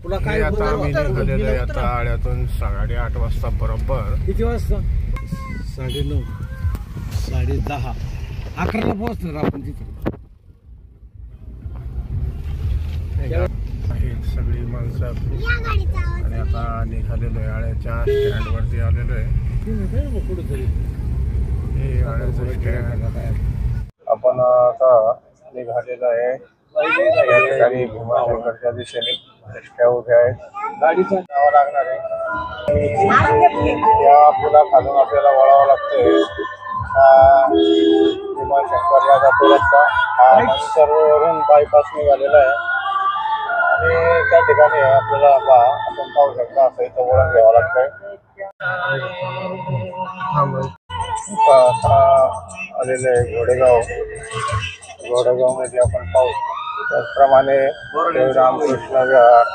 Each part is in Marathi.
आता आम्ही निघालेलो आहे आता आळ्यातून 8:30 वाजता बरोबर. किती वाजता? 9:30 10:30 11ला पोहोचणार आपण तिथे. आहेत सगळी माणसं आणि आता निघालेलो आहे आळ्याच्या स्टँड वरती आलेलो आहे. हे आळ्याचं स्टँड आपण आता निघालेलो आहे. या ठिकाणी भीमाशंकरच्या दिशेने रस्त्या उभ्या आहेत. गाडीचं जावं लागणार आहे. या पुलाखालून आपल्याला वळावं लागतंय. भीमाशंकरला जातो रस्ता हा मनसरवरून बायपास निघालेला आहे आणि त्या ठिकाणी आपल्याला आपण पाहू शकता असं इथं वळण घ्यावं लागतंय. आता आलेलं आहे घोडेगाव मध्ये आपण पाहू. त्याचप्रमाणे रामकृष्ण विहार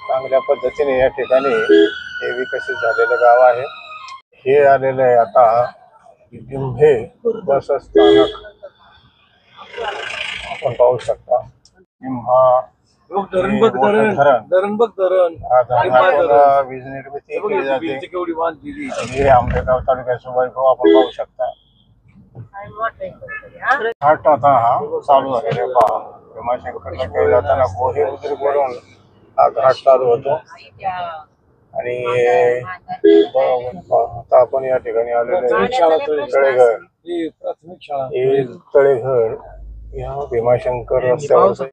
चांगल्या पद्धतीने या ठिकाणी हे विकसित झालेलं गाव आहे. हे आलेलं आहे आता दिंभे बस स्थानक आपण पाहू शकता. धरण वीज निर्मिती केली जाते. हे आंबेगाव तालुक्याचं वैभव आपण पाहू शकता. घाट आता हा चालू झालेला पहा. भीमाशंकरला काही जाताना गोहे वगैरे करून हा घाट चालू होतो आणि आता आपण या ठिकाणी आलेलो तळेघर. हे तळेघर या भीमाशंकर रस्त्यावर.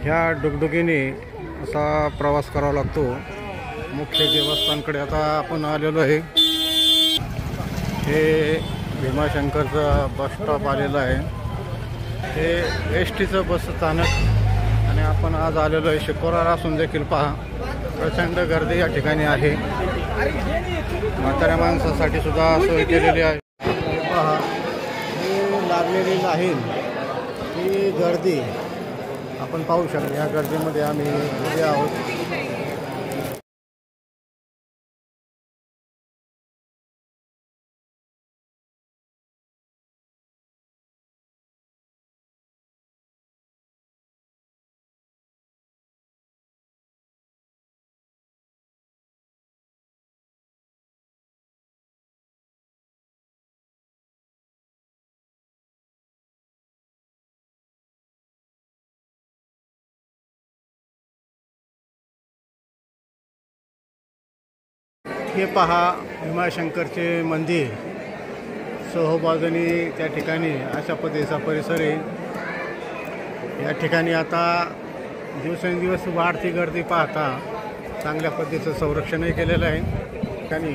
ह्या डुगडुगीने असा प्रवास करावा लागतो मुख्य देवस्थानकडे. आता आपण आलेलो आहे. हे भीमाशंकरचं बस स्टॉप आलेलं आहे. हे एसटीचं बस स्थानक आणि आपण आज आलेलो आहे. शुक्रवार असून देखील पहा प्रचंड गर्दी या ठिकाणी आहे. म्हाताऱ्या माणसासाठी सुद्धा सोय केलेली आहे. पहा ही लागलेली लाईन ही गर्दी आपण पाहू शकतो. या गर्दीमध्ये आम्ही उभे आहोत. हे पहा भीमाशंकरचे मंदिर. सहोबाजूनी त्या ठिकाणी अशा पद्धतीचा परिसर आहे. या ठिकाणी आता दिवसेंदिवस वाढती गर्दी पाहता चांगल्या पद्धतीचं संरक्षणही केलेलं आहे. ठिकाणी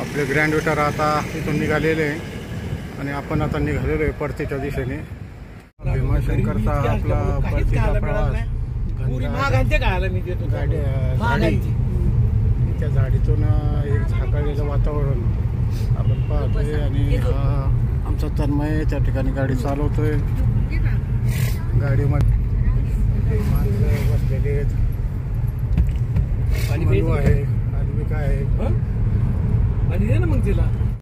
आपले ग्रँड विटार आता इथून निघालेले आहे आणि आपण आता निघालेलो आहे परतीच्या दिशेने. भीमाशंकरचा आपला परतीचा प्रवास. त्या झाडीतून एक झाकळलेलं वातावरण आपण पाहतोय आणि आमचा तन्मय त्या ठिकाणी गाडी चालवतोय. गाडीमध्ये माणसं बसलेली आहेत. आहे आदमी काय आहे आणि दे ना मग तिला.